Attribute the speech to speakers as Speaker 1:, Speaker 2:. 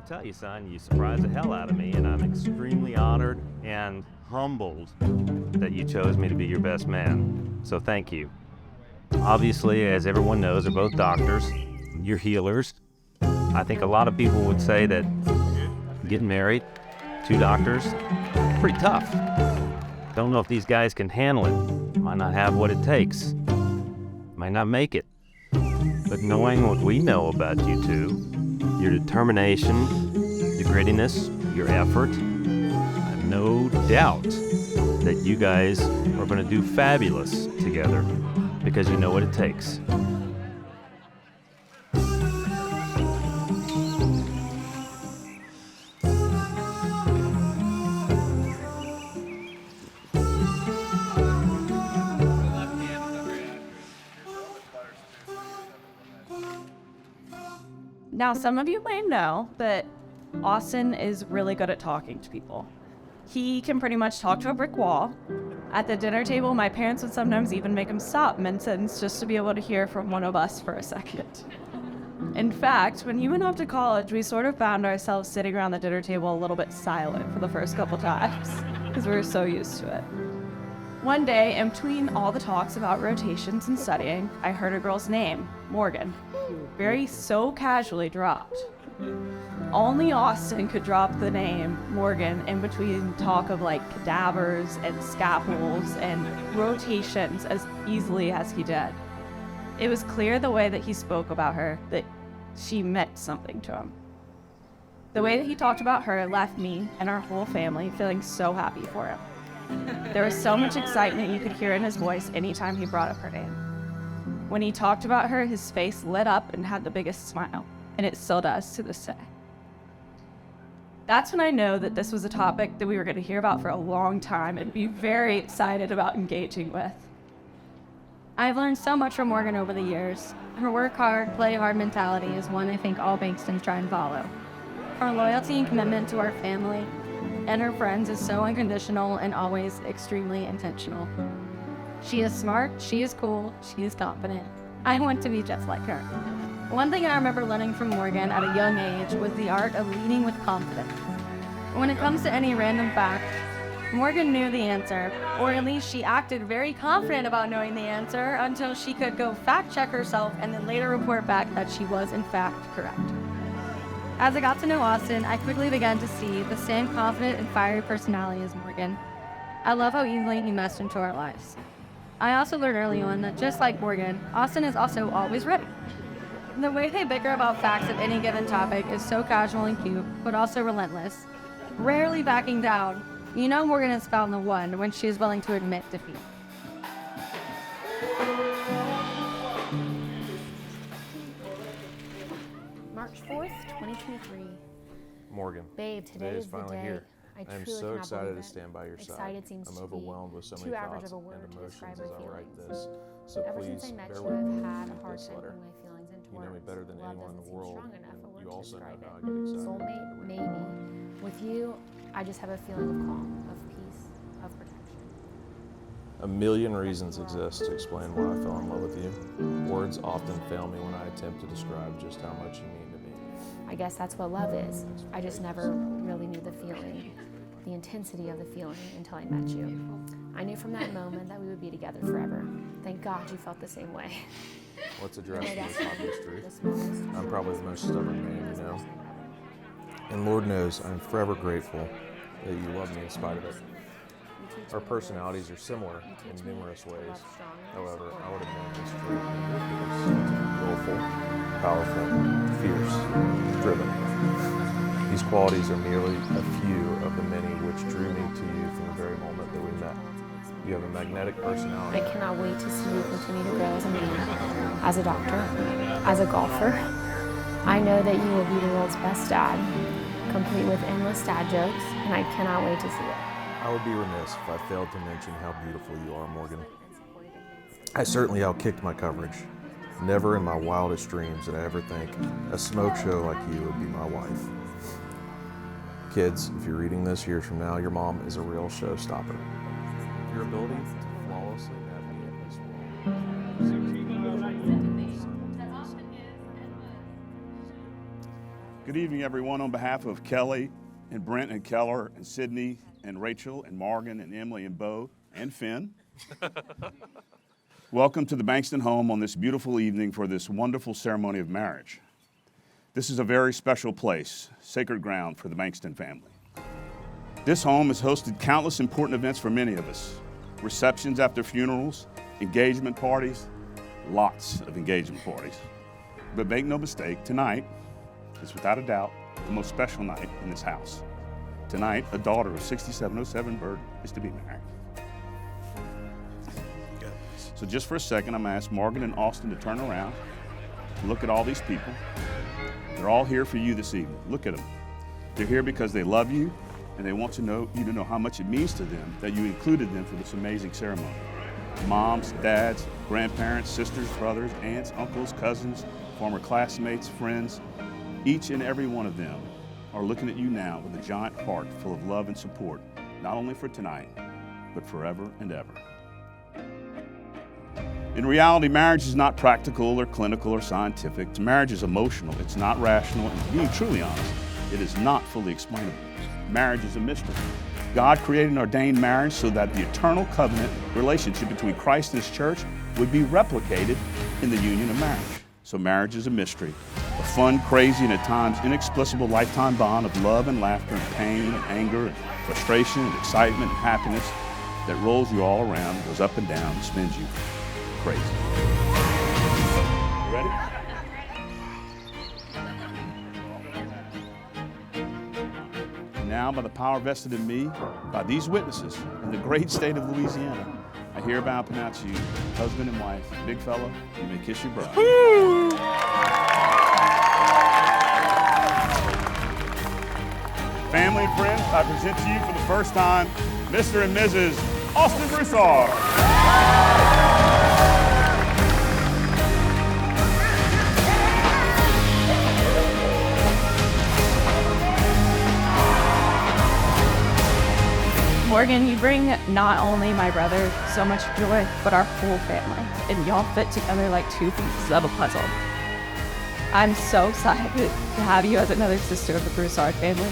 Speaker 1: gotta tell you, son, you surprised the hell out of me, and I'm extremely honored and humbled that you chose me to be your best man. So thank you. Obviously, as everyone knows, they're both doctors. You're healers. I think a lot of people would say that getting married, 2 doctors, pretty tough. Don't know if these guys can handle it. Might not have what it takes. Might not make it. But knowing what we know about you two, your determination, your grittiness, your effort, I have no doubt that you guys are going to do fabulous together because you know what it takes.
Speaker 2: Now, some of you may know that Austin is really good at talking to people. He can pretty much talk to a brick wall. At the dinner table, my parents would sometimes even make him stop mid-sentence just to be able to hear from one of us for a second. In fact, when he went off to college, we sort of found ourselves sitting around the dinner table a little bit silent for the first couple times, because we were so used to it. One day, in between all the talks about rotations and studying, I heard a girl's name, Morgan, so casually dropped. Only Austin could drop the name Morgan in between talk of like cadavers and scalpels and rotations as easily as he did. It was clear the way that he spoke about her that she meant something to him. The way that he talked about her left me and our whole family feeling so happy for him. There was so much excitement you could hear in his voice anytime he brought up her name. When he talked about her, his face lit up and had the biggest smile, and it still does to this day. That's when I know that this was a topic that we were going to hear about for a long time and be very excited about engaging with.
Speaker 3: I've learned so much from Morgan over the years. Her work hard, play hard mentality is one I think all Bankstons try and follow. Her loyalty and commitment to our family and her friends is so unconditional and always extremely intentional. She is smart, she is cool, she is confident. I want to be just like her. One thing I remember learning from Morgan at a young age was the art of leading with confidence. When it comes to any random fact, Morgan knew the answer, or at least she acted very confident about knowing the answer until she could go fact check herself and then later report back that she was in fact correct. As I got to know Austin, I quickly began to see the same confident and fiery personality as Morgan. I love how easily he meshed into our lives. I also learned early on that just like Morgan, Austin is also always ready. The way they bicker about facts of any given topic is so casual and cute, but also relentless, rarely backing down. You know Morgan has found the one when she is willing to admit defeat.
Speaker 4: March 4th, 2023.
Speaker 1: Morgan,
Speaker 4: Babe, today is
Speaker 1: finally
Speaker 4: the day.
Speaker 1: here.
Speaker 4: I
Speaker 1: am
Speaker 4: truly
Speaker 1: so
Speaker 4: cannot
Speaker 1: excited
Speaker 4: believe
Speaker 1: to
Speaker 4: it.
Speaker 1: stand by your side.
Speaker 4: Excited seems
Speaker 1: I'm
Speaker 4: to be
Speaker 1: overwhelmed with so
Speaker 4: too
Speaker 1: many
Speaker 4: average
Speaker 1: thoughts
Speaker 4: of a
Speaker 1: and
Speaker 4: word to
Speaker 1: emotions
Speaker 4: describe
Speaker 1: as
Speaker 4: my
Speaker 1: I write
Speaker 4: feelings.
Speaker 1: this. So
Speaker 4: Ever
Speaker 1: please
Speaker 4: since I met
Speaker 1: bear
Speaker 4: you,
Speaker 1: with me
Speaker 4: I've had a
Speaker 1: with
Speaker 4: hard
Speaker 1: this
Speaker 4: time
Speaker 1: letter.
Speaker 4: putting my feelings into
Speaker 1: You know me
Speaker 4: words.
Speaker 1: better than
Speaker 4: Love
Speaker 1: anyone in the
Speaker 4: doesn't seem
Speaker 1: world,
Speaker 4: strong enough for
Speaker 1: and
Speaker 4: words
Speaker 1: you
Speaker 4: to
Speaker 1: also know
Speaker 4: describe
Speaker 1: how I
Speaker 4: it.
Speaker 1: get excited.
Speaker 4: Soulmate, maybe. With you, I just have a feeling of calm, of peace, of protection.
Speaker 1: A million reasons exist to explain why I fell in love with you. Words often fail me when I attempt to describe just how much you mean to me.
Speaker 4: I guess that's what love is. I just never really knew the feeling, the intensity of the feeling until I met you. I knew from that moment that we would be together forever. Thank God you felt the same way.
Speaker 1: Let's address
Speaker 4: Right
Speaker 1: the
Speaker 4: after
Speaker 1: obvious truth.
Speaker 4: this moment.
Speaker 1: I'm probably the most stubborn man you know. And Lord knows I'm forever grateful that you love me in spite of it. Our personalities are similar in numerous ways. However, I would have known this trait willful, powerful, fierce, driven. These qualities are merely a few of the many which drew me to you from the very moment that we met. You have a magnetic personality.
Speaker 4: I cannot wait to see you continue to grow as a man, as a doctor, as a golfer. I know that you will be the world's best dad, complete with endless dad jokes, and I cannot wait to see it.
Speaker 1: I would be remiss if I failed to mention how beautiful you are, Morgan. I certainly outkicked my coverage. Never in my wildest dreams did I ever think a smoke show like you would be my wife. Kids, if you're reading this years from now, your mom is a real showstopper. Your ability to flawlessly navigate this world.
Speaker 5: Good evening, everyone. On behalf of Kelly and Brent and Keller and Sydney and Rachel and Morgan and Emily and Bo and Finn, welcome to the Bankston home on this beautiful evening for this wonderful ceremony of marriage. This is a very special place, sacred ground for the Bankston family. This home has hosted countless important events for many of us. Receptions after funerals, engagement parties, lots of engagement parties. But make no mistake, tonight is without a doubt the most special night in this house. Tonight, a daughter of 6707 Bird is to be married. So just for a second, I'm gonna ask Morgan and Austin to turn around and look at all these people. They're all here for you this evening. Look at them. They're here because they love you and they want you to know how much it means to them that you included them for this amazing ceremony. Moms, dads, grandparents, sisters, brothers, aunts, uncles, cousins, former classmates, friends, each and every one of them are looking at you now with a giant heart full of love and support, not only for tonight, but forever and ever. In reality, marriage is not practical or clinical or scientific. Marriage is emotional, it's not rational, and being truly honest, it is not fully explainable. Marriage is a mystery. God created and ordained marriage so that the eternal covenant relationship between Christ and His church would be replicated in the union of marriage. So marriage is a mystery, a fun, crazy, and at times inexplicable lifetime bond of love and laughter and pain and anger and frustration and excitement and happiness that rolls you all around, goes up and down, and spins you crazy. Ready? And now, by the power vested in me, by these witnesses in the great state of Louisiana, I hereby pronounce you husband and wife. Big fella, you may kiss your bride. Family and friends, I present to you for the first time, Mr. and Mrs. Austin Broussard.
Speaker 2: Morgan, you bring not only my brother so much joy, but our whole family. And y'all fit together like two pieces of a puzzle. I'm so excited to have you as another sister of the Broussard family.